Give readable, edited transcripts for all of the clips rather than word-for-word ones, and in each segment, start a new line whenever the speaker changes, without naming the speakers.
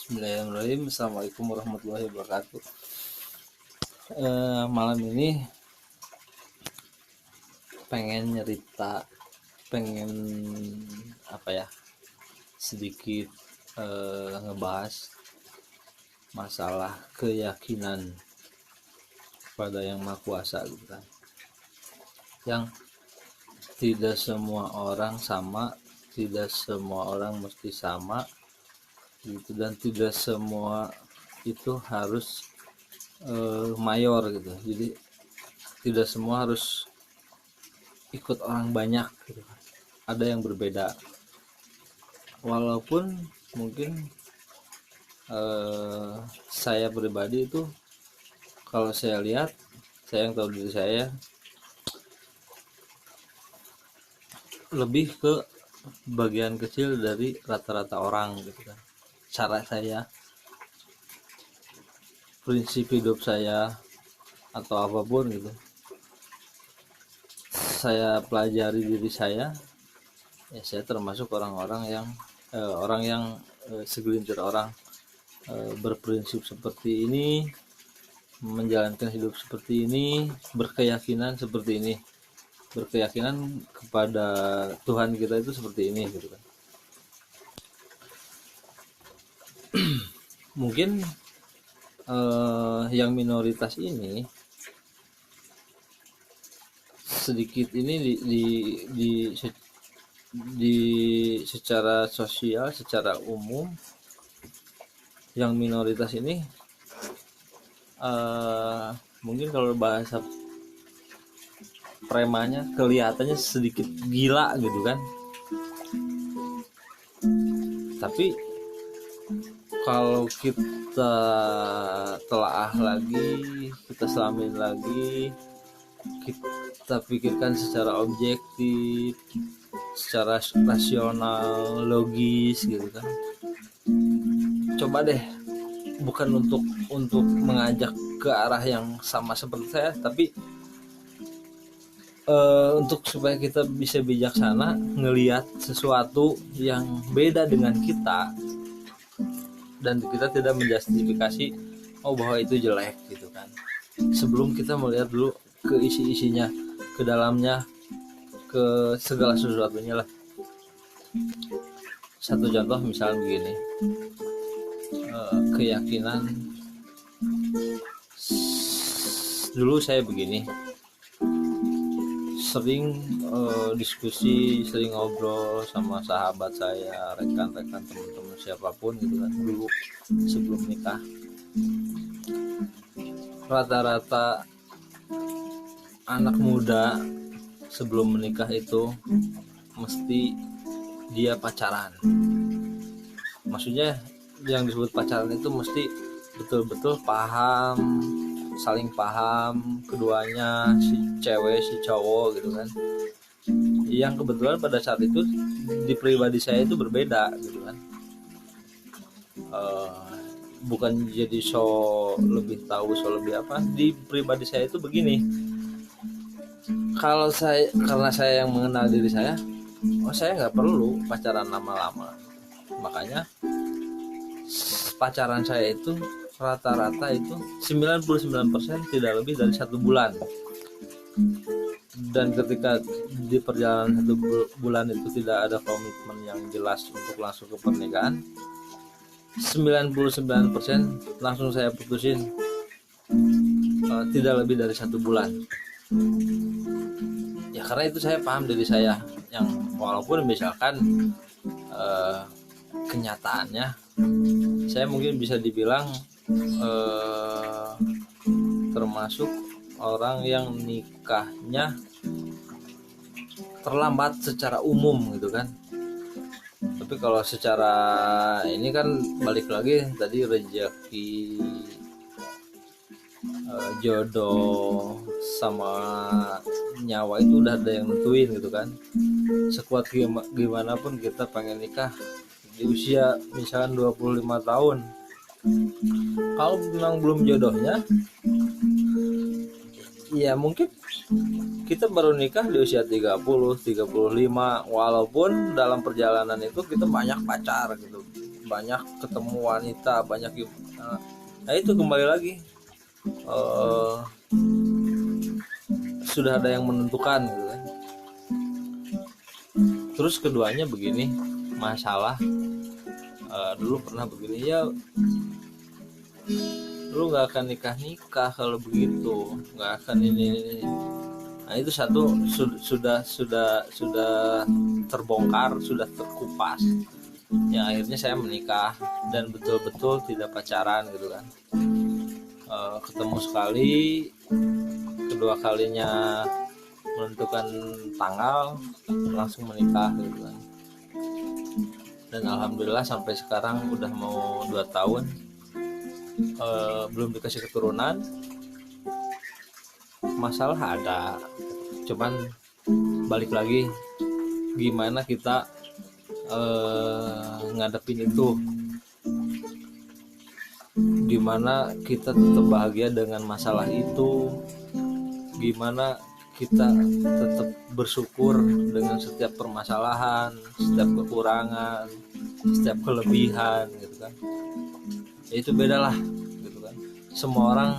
Bismillahirrahmanirrahim. Assalamualaikum warahmatullahi wabarakatuh. Malam ini pengen nyerita, pengen sedikit ngebahas masalah keyakinan pada Yang Maha Kuasa gitu kan. Yang tidak semua orang sama, tidak semua orang mesti sama gitu, dan tidak semua itu harus mayor gitu. Jadi tidak semua harus ikut orang banyak gitu kan. Ada yang berbeda, walaupun mungkin saya pribadi itu, kalau saya lihat, saya yang tahu diri saya lebih ke bagian kecil dari rata-rata orang gitu kan. Cara saya, prinsip hidup saya, atau apapun gitu, saya pelajari diri saya, ya saya termasuk orang-orang yang segelintir orang berprinsip seperti ini, menjalankan hidup seperti ini, berkeyakinan seperti ini, berkeyakinan kepada Tuhan kita itu seperti ini gitu kan. Mungkin yang minoritas ini sedikit ini di secara sosial, secara umum, yang minoritas ini mungkin kalau bahasa premanya kelihatannya sedikit gila gitu kan. Tapi kalau kita telaah lagi, kita selamin lagi, kita pikirkan secara objektif, secara rasional, logis gitu kan. Coba deh, bukan untuk mengajak ke arah yang sama seperti saya, tapi untuk supaya kita bisa bijaksana ngelihat sesuatu yang beda dengan kita, dan kita tidak menjustifikasi bahwa itu jelek gitu kan, sebelum kita melihat dulu ke isi-isinya, ke dalamnya, ke segala sesuatunya lah. Satu contoh misalnya begini, keyakinan dulu saya begini, sering diskusi, sering ngobrol sama sahabat saya, rekan-rekan, teman-teman siapapun gitu kan, dulu sebelum nikah. Rata-rata anak muda sebelum menikah itu mesti dia pacaran. Maksudnya yang disebut pacaran itu mesti betul-betul paham, saling paham keduanya, si cewek si cowok gitu kan. Yang kebetulan pada saat itu di pribadi saya itu berbeda gitu kan. Bukan jadi so lebih tahu, so lebih apa, di pribadi saya itu begini. Kalau karena saya yang mengenal diri saya, saya nggak perlu pacaran lama-lama. Makanya pacaran saya itu rata-rata itu 99% tidak lebih dari 1 bulan. Dan ketika di perjalanan 1 bulan itu tidak ada komitmen yang jelas untuk langsung ke pernikahan, 99% langsung saya putusin, tidak lebih dari 1 bulan. Ya karena itu saya paham diri saya, yang walaupun misalkan kenyataannya saya mungkin bisa dibilang termasuk orang yang nikahnya terlambat secara umum gitu kan. Tapi kalau secara ini kan balik lagi tadi, rezeki, jodoh sama nyawa itu udah ada yang nentuin gitu kan. Sekuat gimana pun kita pengen nikah di usia misalkan 25 tahun, kalau memang belum jodohnya, ya mungkin kita baru nikah di usia 30, 35, walaupun dalam perjalanan itu kita banyak pacar gitu. banyak ketemu wanita, banyak nah itu kembali lagi sudah ada yang menentukan gitu kan. Terus keduanya begini, masalah dulu pernah begini, ya lu nggak akan nikah kalau begitu, nggak akan ini. Nah itu satu sudah terbongkar, sudah terkupas. Yang akhirnya saya menikah dan betul-betul tidak pacaran gitu kan. Ketemu sekali, kedua kalinya menentukan tanggal, langsung menikah gitu kan. Dan alhamdulillah sampai sekarang udah mau 2 tahun, belum dikasih keturunan. Masalah ada, cuman balik lagi gimana kita ngadepin itu, gimana kita tetap bahagia dengan masalah itu, gimana kita tetap bersyukur dengan setiap permasalahan, setiap kekurangan, setiap kelebihan gitu kan. Ya itu bedalah gitu kan. Semua orang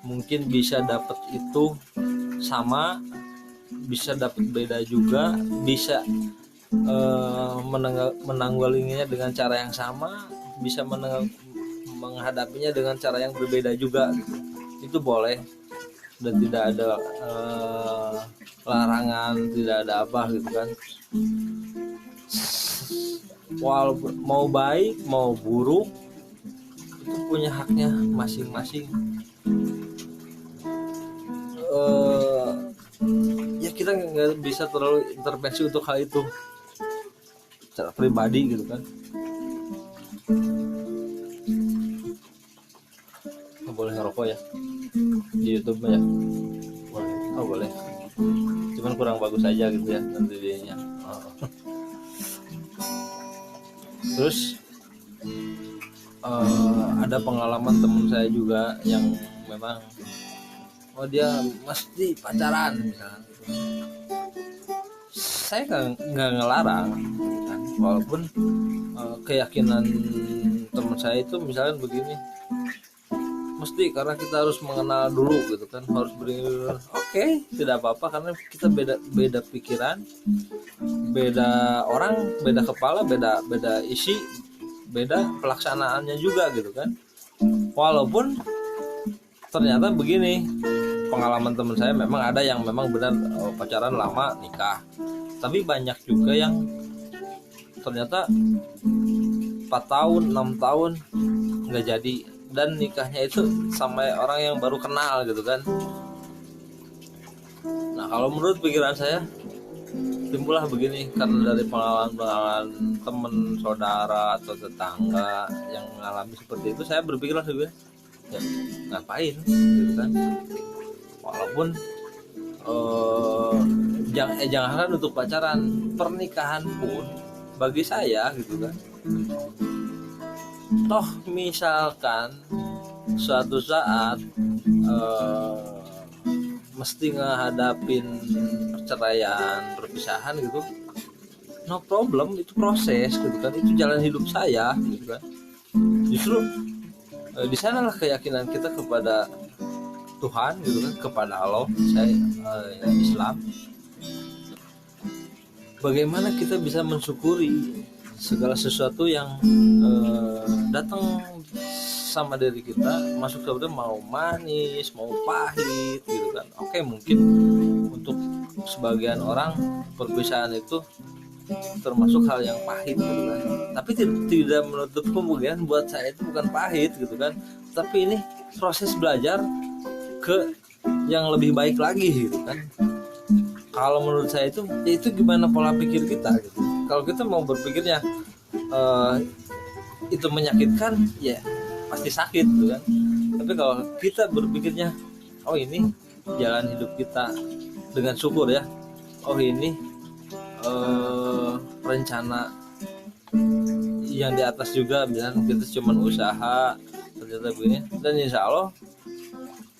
mungkin bisa dapat itu sama, bisa dapat beda juga, bisa menanggulanginya dengan cara yang sama, bisa menghadapinya dengan cara yang berbeda juga gitu. Itu boleh, dan tidak ada larangan, tidak ada apa gitu kan. Walaupun mau baik mau buruk itu punya haknya masing-masing. Ya kita nggak bisa terlalu intervensi untuk hal itu secara pribadi gitu kan. Nggak boleh ngerokok ya di YouTube ya? Boleh. Oh boleh. Cuman kurang bagus aja gitu ya nanti videonya. Terus ada pengalaman teman saya juga yang memang dia mesti pacaran misalnya. Saya nggak ngelarang kan, walaupun keyakinan teman saya itu misalnya begini, mesti karena kita harus mengenal dulu gitu kan, harus oke, tidak apa-apa karena kita beda pikiran, beda orang, beda kepala, beda isi, beda pelaksanaannya juga gitu kan. Walaupun ternyata begini, pengalaman teman saya memang ada yang memang benar pacaran lama nikah, tapi banyak juga yang ternyata 4 tahun 6 tahun nggak jadi, dan nikahnya itu sama orang yang baru kenal gitu kan. Nah kalau menurut pikiran saya timbullah begini karena dari pengalaman teman, saudara atau tetangga yang mengalami seperti itu. Saya berpikirlah ya ngapain gitu kan. Walaupun jangan untuk pacaran, pernikahan pun bagi saya gitu kan, toh misalkan suatu saat mesti ngehadapin perceraian, perpisahan gitu, no problem, itu proses gitu kan, itu jalan hidup saya gitu kan. Justru di sanalah keyakinan kita kepada Tuhan gitu kan, kepada Allah. Saya Islam. Bagaimana kita bisa mensyukuri segala sesuatu yang datang sama diri kita, masuk surga, mau manis mau pahit gitu kan. Oke, mungkin untuk sebagian orang perpisahan itu termasuk hal yang pahit gitu kan, tapi tidak menutup kemungkinan buat saya itu bukan pahit gitu kan, tapi ini proses belajar ke yang lebih baik lagi gitu kan. Kalau menurut saya itu gimana pola pikir kita gitu. Kalau kita mau berpikirnya itu menyakitkan, ya pasti sakit gitu kan. Tapi kalau kita berpikirnya, oh ini jalan hidup kita dengan syukur ya, oh ini rencana yang di atas juga, misalnya kita cuma usaha ternyata begini, dan insya Allah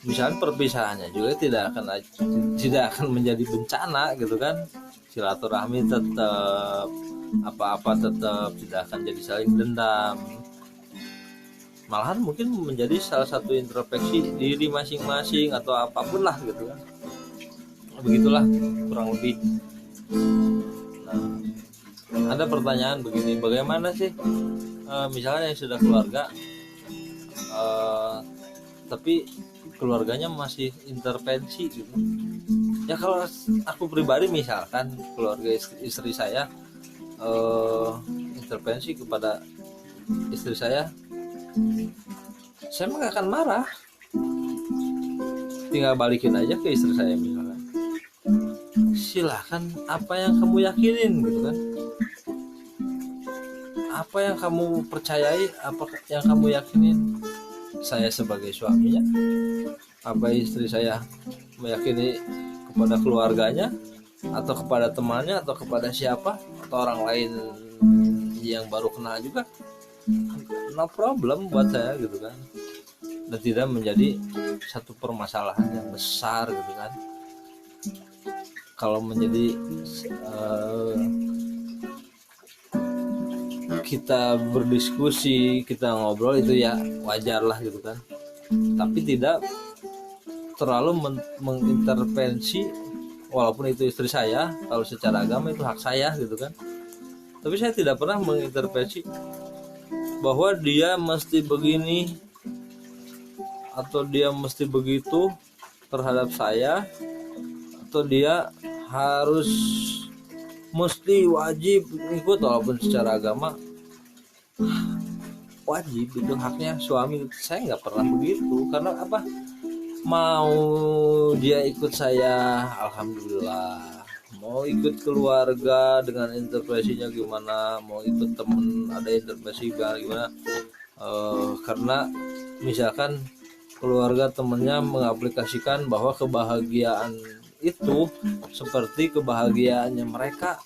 misalnya perpisahannya juga tidak akan menjadi bencana gitu kan. Silaturahmi tetap, apa-apa tetap tidak akan jadi saling dendam, malahan mungkin menjadi salah satu introspeksi diri masing-masing atau apapun lah gitu kan. Begitulah kurang lebih. Nah, ada pertanyaan begini, bagaimana sih misalnya yang sudah keluarga tapi keluarganya masih intervensi gitu. Ya kalau aku pribadi misalkan keluarga istri saya intervensi kepada istri saya mah gak akan marah, tinggal balikin aja ke istri saya misalkan, silahkan apa yang kamu yakinin gitu kan, apa yang kamu percayai, apa yang kamu yakinin. Saya sebagai suaminya, apa istri saya meyakini kepada keluarganya atau kepada temannya atau kepada siapa atau orang lain yang baru kenal juga, no problem buat saya gitu kan, dan tidak menjadi satu permasalahan yang besar gitu kan. Kalau menjadi kita berdiskusi, kita ngobrol itu ya wajar lah gitu kan, tapi tidak terlalu mengintervensi. Walaupun itu istri saya, kalau secara agama itu hak saya gitu kan, tapi saya tidak pernah mengintervensi bahwa dia mesti begini atau dia mesti begitu terhadap saya, atau dia harus mesti wajib ikut. Walaupun secara agama wajib, itu haknya suami. Saya nggak pernah begitu, karena apa, mau dia ikut saya alhamdulillah, mau ikut keluarga dengan intervensinya gimana, mau ikut temen ada intervensi gimana, karena misalkan keluarga temennya mengaplikasikan bahwa kebahagiaan itu seperti kebahagiaannya mereka,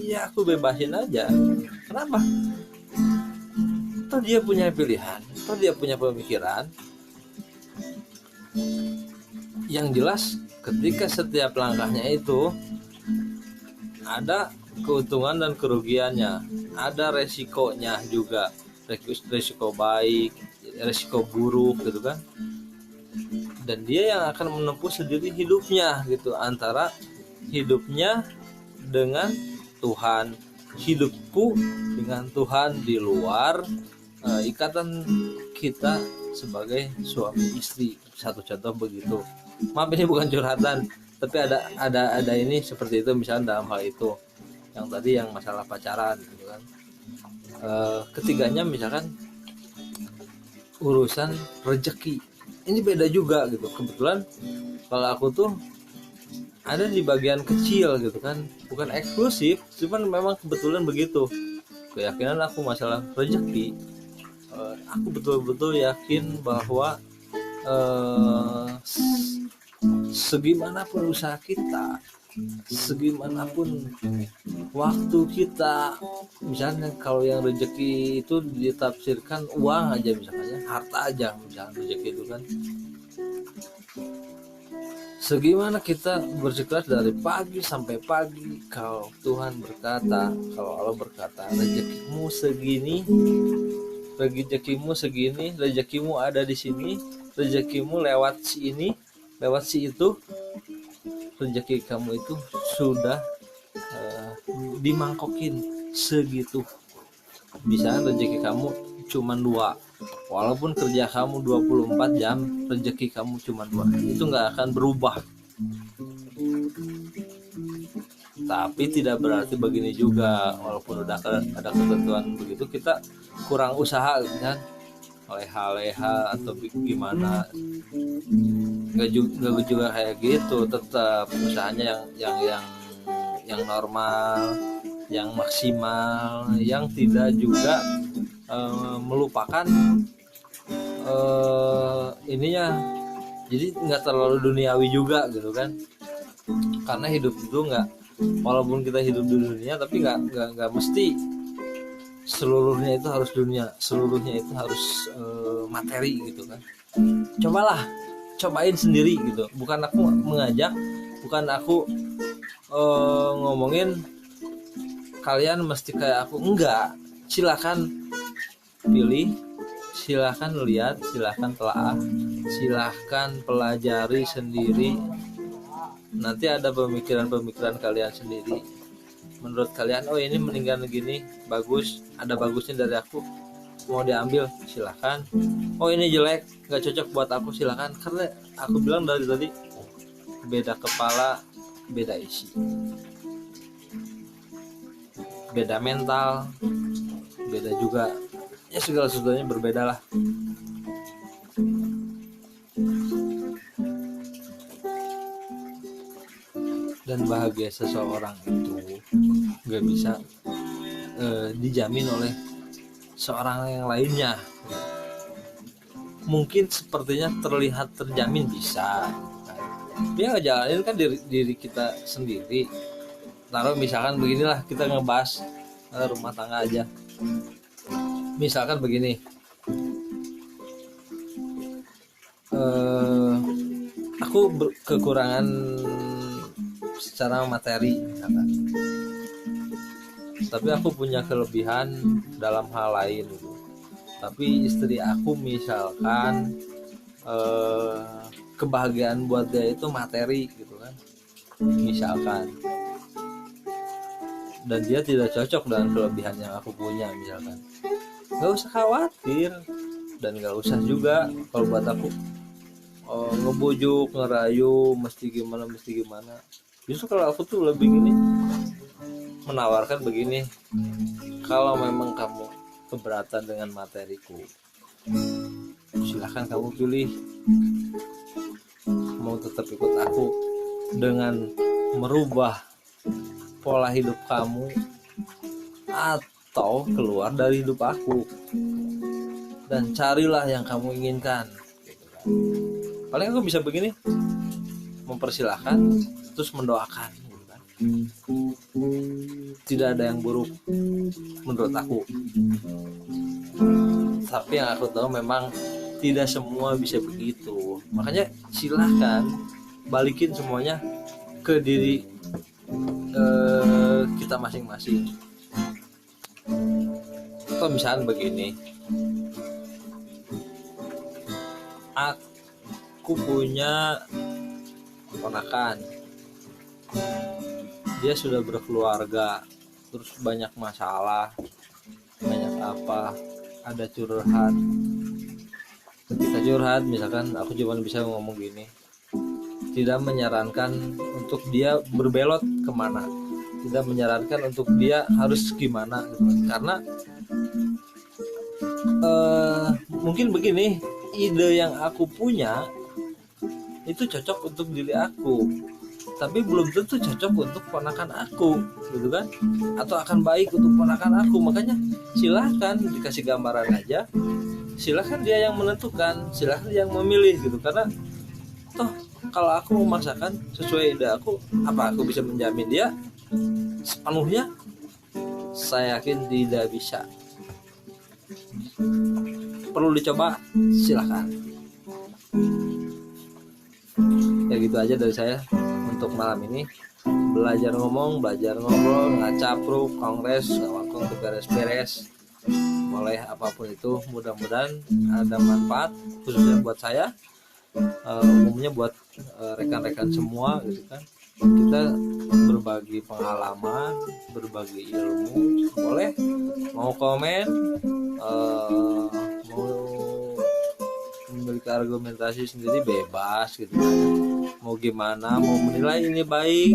ya aku bebasin aja. Kenapa? Toh dia punya pilihan, toh dia punya pemikiran. Yang jelas ketika setiap langkahnya itu ada keuntungan dan kerugiannya, ada resikonya juga, resiko baik, resiko buruk gitu kan. Dan dia yang akan menempuh sendiri hidupnya gitu, antara hidupnya dengan Tuhan, hidupku dengan Tuhan di luar ikatan kita sebagai suami istri. Satu contoh begitu. Maaf ini bukan curhatan, tapi ada ini seperti itu misalnya dalam hal itu yang tadi yang masalah pacaran gitu kan. Ketiganya misalkan urusan rezeki, ini beda juga gitu. Kebetulan kalau aku tuh ada di bagian kecil gitu kan, bukan eksklusif, cuman memang kebetulan begitu. Keyakinan aku masalah rezeki, aku betul-betul yakin bahwa segimanapun usaha kita, segimanapun waktu kita, misalnya kalau yang rezeki itu ditafsirkan uang aja misalnya, harta aja misalnya rezeki itu kan, segimana kita bersikeras dari pagi sampai pagi, kalau Tuhan berkata, kalau Allah berkata rezekimu segini, rezekimu ada di sini, rezekimu lewat si ini, lewat si itu, rezeki kamu itu sudah dimangkokin segitu. Bisa rezeki kamu cuma 2, walaupun kerja kamu 24 jam, rezeki kamu cuma 2, itu nggak akan berubah. Tapi tidak berarti begini juga, walaupun udah ada ketentuan begitu, kita kurang usaha kan, leha-leha atau gimana, nggak juga kayak gitu. Tetap usahanya yang normal, yang maksimal, yang tidak juga melupakan ininya. Jadi nggak terlalu duniawi juga gitu kan, karena hidup itu nggak, walaupun kita hidup di dunia, tapi nggak mesti seluruhnya itu harus dunia, seluruhnya itu harus materi gitu kan. Cobain sendiri gitu. Bukan aku mengajak, bukan aku ngomongin kalian mesti kayak aku. Enggak, silakan pilih, silakan lihat, silakan telaah, silakan pelajari sendiri. Nanti ada pemikiran-pemikiran kalian sendiri. Menurut kalian, oh ini meninggal gini bagus, ada bagusnya dari aku, mau diambil silakan. Oh ini jelek, nggak cocok buat aku, silakan. Karena aku bilang dari tadi, beda kepala beda isi, beda mental, beda juga ya, segala sesuatunya berbeda lah. Dan bahagia seseorang itu gak bisa dijamin oleh seorang yang lainnya. Mungkin sepertinya terlihat terjamin bisa, dia ngejalanin kan diri kita sendiri. Taruh misalkan beginilah, kita ngebahas rumah tangga aja. Misalkan begini, aku kekurangan secara materi misalkan, tapi aku punya kelebihan dalam hal lain gitu. Tapi istri aku misalkan kebahagiaan buat dia itu materi gitu kan, misalkan, dan dia tidak cocok dengan kelebihan yang aku punya misalkan, gak usah khawatir. Dan gak usah juga kalau buat aku ngebujuk, ngerayu, mesti gimana. Justru kalau aku tuh lebih gini, menawarkan begini, kalau memang kamu keberatan dengan materiku, silahkan kamu pilih, mau tetap ikut aku dengan merubah pola hidup kamu, atau keluar dari hidup aku dan carilah yang kamu inginkan. Paling aku bisa begini, mempersilahkan, terus mendoakan gitu kan. Tidak ada yang buruk menurut aku, tapi yang aku tahu memang tidak semua bisa begitu. Makanya silahkan balikin semuanya ke diri kita masing-masing. Atau misalnya begini, aku punya ponakan, dia sudah berkeluarga, terus banyak masalah, banyak apa, ada curhat. Ketika curhat misalkan, aku cuma bisa ngomong gini, tidak menyarankan untuk dia berbelot kemana, tidak menyarankan untuk dia harus gimana gitu. Karena mungkin begini, ide yang aku punya itu cocok untuk diri aku, tapi belum tentu cocok untuk ponakan aku gitu kan, atau akan baik untuk ponakan aku. Makanya silahkan dikasih gambaran aja, silahkan dia yang menentukan, silahkan dia yang memilih gitu. Karena toh kalau aku memaksakan sesuai ide aku, apa aku bisa menjamin dia sepenuhnya? Saya yakin tidak bisa. Perlu dicoba, silahkan. Ya gitu aja dari saya untuk malam ini. Belajar ngomong, belajar ngobrol, ngacapruk, kongres, ngawakong ke beres-beres, mulai apapun itu. Mudah-mudahan ada manfaat, khususnya buat saya, umumnya buat rekan-rekan semua gitu kan. Kita berbagi pengalaman, berbagi ilmu, boleh mau komen, mau memiliki argumentasi sendiri bebas gitu kan. Mau gimana, mau menilai ini baik,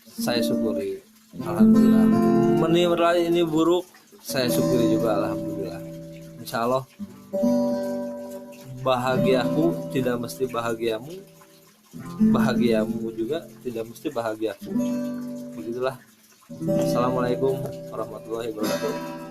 saya syukuri, alhamdulillah. Menilai ini buruk, saya syukuri juga, alhamdulillah. Insya Allah bahagiaku tidak mesti bahagiamu, bahagiamu juga tidak mesti bahagiaku. Begitulah. Assalamualaikum warahmatullahi wabarakatuh.